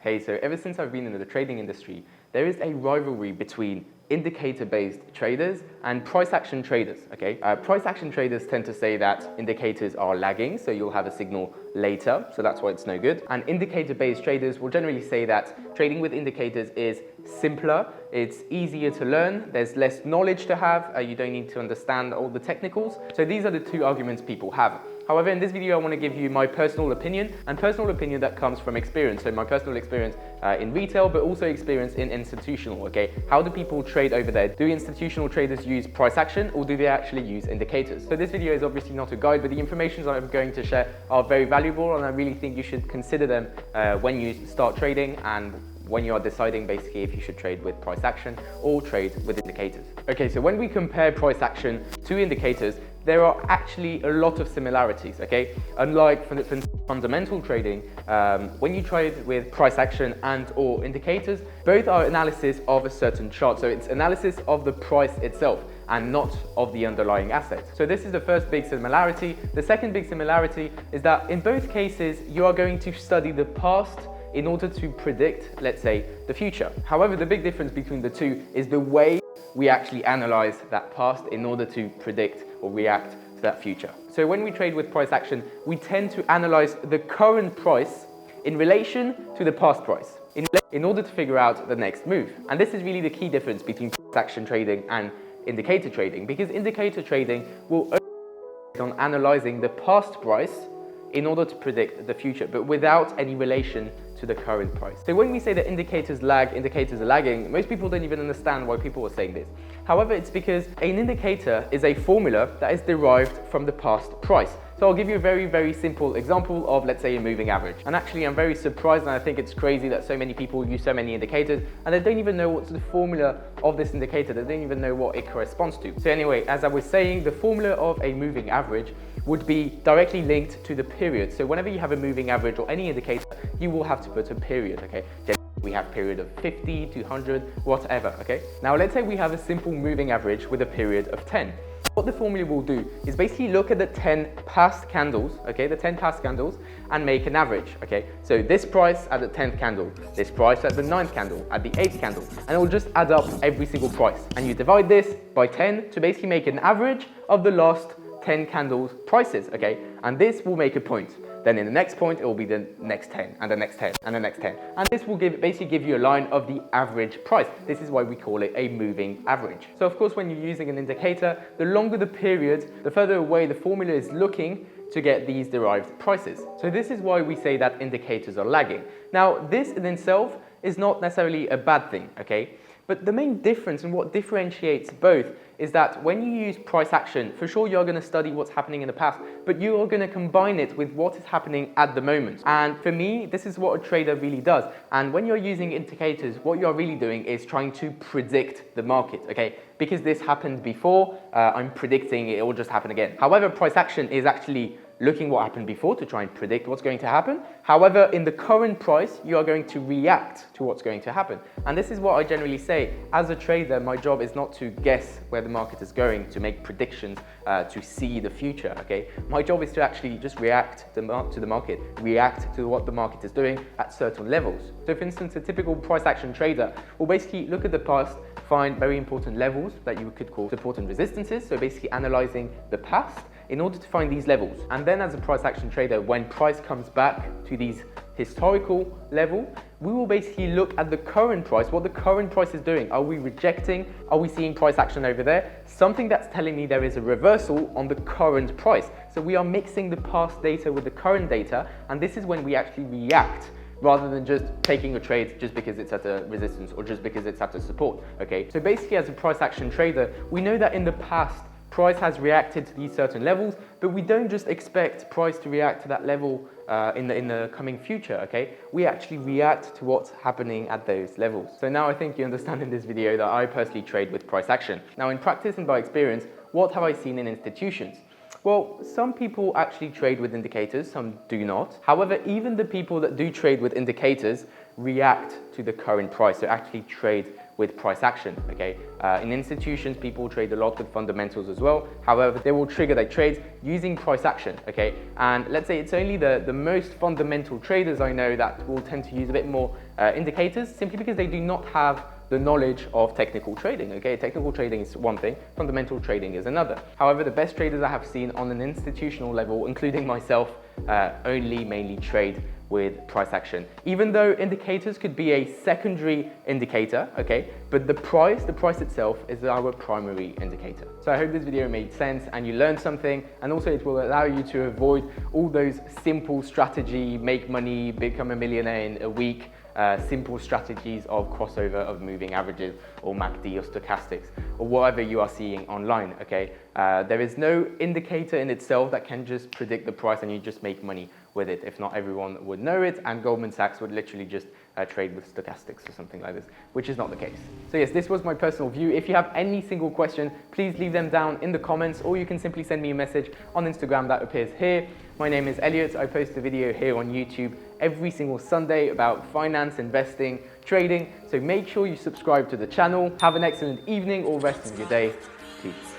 Okay, so ever since I've been in the trading industry, there is a rivalry between indicator-based traders and price action traders, okay? Price action traders tend to say that indicators are lagging, so you'll have a signal later, so that's why it's no good. And indicator-based traders will generally say that trading with indicators is simpler, it's easier to learn, there's less knowledge to have, you don't need to understand all the technicals. So these are the two arguments people have. However, in this video, I want to give you my personal opinion, and personal opinion that comes from experience. So my personal experience in retail, but also experience in institutional, okay? How do people trade over there? Do institutional traders use price action, or do they actually use indicators? So this video is obviously not a guide, but the information that I'm going to share are very valuable, and I really think you should consider them when you start trading and when you are deciding basically if you should trade with price action or trade with indicators. Okay, so when we compare price action to indicators, there are actually a lot of similarities, okay? Unlike for fundamental trading, when you trade with price action and or indicators, both are analysis of a certain chart. So it's analysis of the price itself and not of the underlying asset. So this is the first big similarity. The second big similarity is that in both cases, you are going to study the past in order to predict, let's say, the future. However, the big difference between the two is the way we actually analyze that past in order to predict or react to that future. So when we trade with price action, we tend to analyze the current price in relation to the past price in order to figure out the next move. And this is really the key difference between price action trading and indicator trading, because indicator trading will only focus on analyzing the past price in order to predict the future, but without any relation to the current price. So when we say that indicators lag, indicators are lagging, most people don't even understand why people are saying this. However, it's because an indicator is a formula that is derived from the past price. So I'll give you a very, very simple example of, let's say, a moving average. And actually, I'm very surprised, and I think it's crazy that so many people use so many indicators and they don't even know what's the formula of this indicator. They don't even know what it corresponds to. So anyway, as I was saying, the formula of a moving average would be directly linked to the period. So whenever you have a moving average or any indicator, you will have to put a period, okay? We have period of 50, 200, whatever, okay? Now let's say we have a simple moving average with a period of 10. What the formula will do is basically look at the 10 past candles, okay, the 10 past candles, and make an average, okay? So this price at the 10th candle, this price at the 9th candle, at the 8th candle, and it will just add up every single price. And you divide this by 10 to basically make an average of the last 10 candles prices, okay? And this will make a point. Then in the next point, it will be the next 10 and the next 10 and the next 10. And this will basically give you a line of the average price. This is why we call it a moving average. So of course, when you're using an indicator, the longer the period, the further away the formula is looking to get these derived prices. So this is why we say that indicators are lagging. Now, this in itself is not necessarily a bad thing, okay? But the main difference and what differentiates both is that when you use price action, for sure you're going to study what's happening in the past, but you are going to combine it with what is happening at the moment. And for me, this is what a trader really does. And when you're using indicators, what you're really doing is trying to predict the market, okay? Because this happened before, I'm predicting it will just happen again. However, price action is actually looking what happened before to try and predict what's going to happen. However, in the current price, you are going to react to what's going to happen. And this is what I generally say. As a trader, my job is not to guess where the market is going, to make predictions, to see the future, okay? My job is to actually just react to the market, react to what the market is doing at certain levels. So for instance, a typical price action trader will basically look at the past, find very important levels that you could call support and resistances. So basically analyzing the past in order to find these levels. And then as a price action trader, when price comes back to these historical level, we will basically look at the current price, what the current price is doing. Are we rejecting? Are we seeing price action over there? Something that's telling me there is a reversal on the current price. So we are mixing the past data with the current data, and this is when we actually react, rather than just taking a trade just because it's at a resistance or just because it's at a support, okay? So basically as a price action trader, we know that in the past, price has reacted to these certain levels, but we don't just expect price to react to that level in the coming future, okay? We actually react to what's happening at those levels. So now I think you understand in this video that I personally trade with price action. Now in practice and by experience, what have I seen in institutions? Well, some people actually trade with indicators, some do not. However, even the people that do trade with indicators react to the current price, so actually trade with price action, okay? In institutions, people trade a lot with fundamentals as well. However, they will trigger their trades using price action, okay? And let's say it's only the most fundamental traders I know that will tend to use a bit more indicators, simply because they do not have the knowledge of technical trading, okay? Technical trading is one thing, fundamental trading is another. However, the best traders I have seen on an institutional level, including myself, only mainly trade with price action. Even though indicators could be a secondary indicator, okay? But the price itself is our primary indicator. So I hope this video made sense and you learned something, and also it will allow you to avoid all those simple strategy, make money, become a millionaire in a week, simple strategies of crossover of moving averages or MACD or stochastics or whatever you are seeing online, okay? There is no indicator in itself that can just predict the price and you just make money with it. If not, everyone would know it, and Goldman Sachs would literally just trade with stochastics or something like this, which is not the case. So yes, this was my personal view. If you have any single question, please leave them down in the comments, or you can simply send me a message on Instagram that appears here. My name is Elliot. I post a video here on YouTube every single Sunday about finance, investing, trading. So make sure you subscribe to the channel. Have an excellent evening or rest of your day. Peace.